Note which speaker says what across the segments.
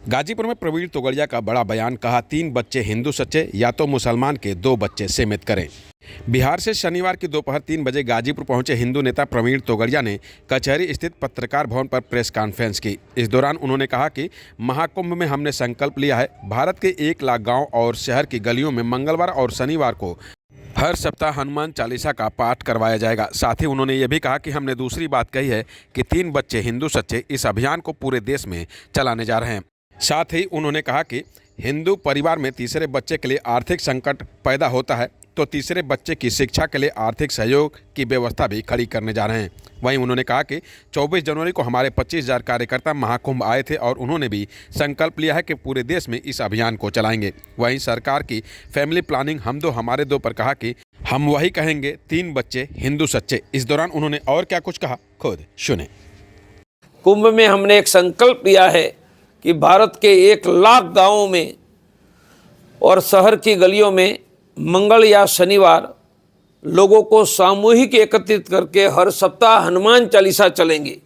Speaker 1: गाजीपुर में प्रवीण तोगड़िया का बड़ा बयान, कहा 3 बच्चे हिंदू सच्चे या तो मुसलमान के 2 बच्चे सीमित करें। बिहार से शनिवार की दोपहर 3 बजे गाजीपुर पहुंचे हिंदू नेता प्रवीण तोगड़िया ने कचहरी स्थित पत्रकार भवन पर प्रेस कॉन्फ्रेंस की। इस दौरान उन्होंने कहा कि महाकुंभ में हमने संकल्प लिया है, भारत के 1 लाख गाँव और शहर की गलियों में मंगलवार और शनिवार को हर सप्ताह हनुमान चालीसा का पाठ करवाया जाएगा। साथ ही उन्होंने ये भी कहा कि हमने दूसरी बात कही है कि 3 बच्चे हिंदू सच्चे इस अभियान को पूरे देश में चलाने जा रहे हैं। साथ ही उन्होंने कहा कि हिंदू परिवार में तीसरे बच्चे के लिए आर्थिक संकट पैदा होता है तो तीसरे बच्चे की शिक्षा के लिए आर्थिक सहयोग की व्यवस्था भी खड़ी करने जा रहे हैं। वहीं उन्होंने कहा कि 24 जनवरी को हमारे 25,000 कार्यकर्ता महाकुंभ आए थे और उन्होंने भी संकल्प लिया है कि पूरे देश में इस अभियान को चलाएंगे। वहीं सरकार की फैमिली प्लानिंग हम दो हमारे दो पर कहा कि हम वही कहेंगे, 3 बच्चे हिंदू सच्चे। इस दौरान उन्होंने और क्या कुछ कहा, खुद सुने।
Speaker 2: कुंभ में हमने एक संकल्प लिया है कि भारत के 1 लाख गांवों में और शहर की गलियों में मंगल या शनिवार लोगों को सामूहिक एकत्रित करके हर सप्ताह हनुमान चालीसा चलेंगे।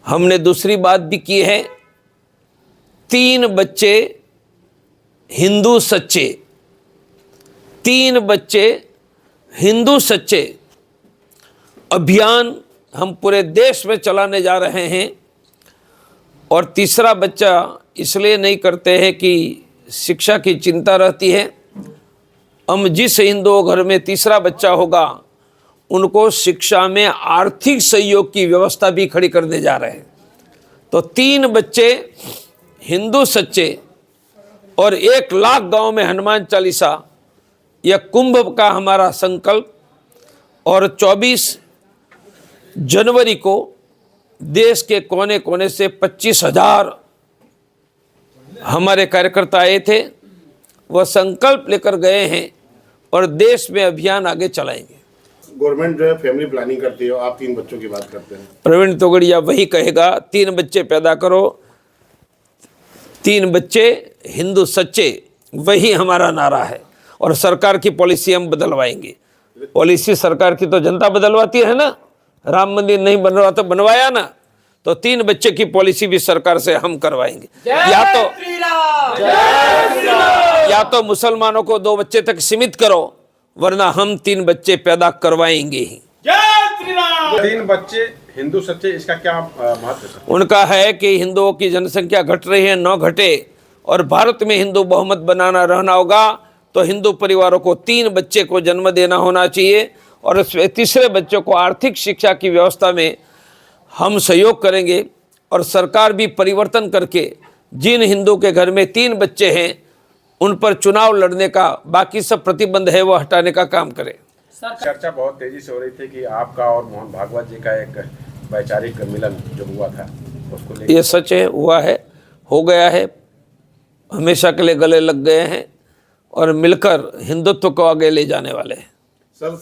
Speaker 2: हमने दूसरी बात भी की है, 3 बच्चे हिंदू सच्चे, 3 बच्चे हिंदू सच्चे अभियान हम पूरे देश में चलाने जा रहे हैं। और तीसरा बच्चा इसलिए नहीं करते हैं कि शिक्षा की चिंता रहती है। हम जिस हिंदू घर में तीसरा बच्चा होगा उनको शिक्षा में आर्थिक सहयोग की व्यवस्था भी खड़ी करने जा रहे हैं। तो 3 बच्चे हिंदू सच्चे और 1 लाख गांव में हनुमान चालीसा, यह कुंभ का हमारा संकल्प। और 24 जनवरी को देश के कोने कोने से 25,000 हमारे कार्यकर्ता आए थे, वह संकल्प लेकर गए हैं और देश में अभियान आगे चलाएंगे।
Speaker 3: गवर्नमेंट जो है फैमिली प्लानिंग करती है, आप 3 बच्चों की बात करते हैं।
Speaker 2: प्रवीण तोगड़िया वही कहेगा, 3 बच्चे पैदा करो, 3 बच्चे हिंदू सच्चे, वही हमारा नारा है। और सरकार की पॉलिसी हम बदलवाएंगे। पॉलिसी सरकार की तो जनता बदलवाती है ना। राम मंदिर नहीं बन रहा तो बनवाया ना, तो 3 बच्चे की पॉलिसी भी सरकार से हम करवाएंगे। या तो मुसलमानों को 2 बच्चे तक सीमित करो, वरना हम 3 बच्चे पैदा करवाएंगे ही।
Speaker 1: 3 बच्चे हिंदू सच्चे, इसका क्या महत्व है?
Speaker 2: उनका है कि हिंदुओं की जनसंख्या घट रही है, न घटे, और भारत में हिंदू बहुमत बनाना रहना होगा तो हिंदू परिवारों को 3 बच्चे को जन्म देना होना चाहिए। और तीसरे बच्चों को आर्थिक शिक्षा की व्यवस्था में हम सहयोग करेंगे। और सरकार भी परिवर्तन करके जिन हिंदू के घर में 3 बच्चे हैं उन पर चुनाव लड़ने का बाकी सब प्रतिबंध है वो हटाने का काम करे।
Speaker 1: चर्चा बहुत तेजी से हो रही थी कि आपका और मोहन भागवत जी का एक वैचारिक मिलन जो हुआ था उसको लेकर,
Speaker 2: ये सच है, हुआ है, हो गया है, हमेशा के लिए गले लग गए हैं और मिलकर हिंदुत्व को आगे ले जाने वाले हैं।
Speaker 3: सर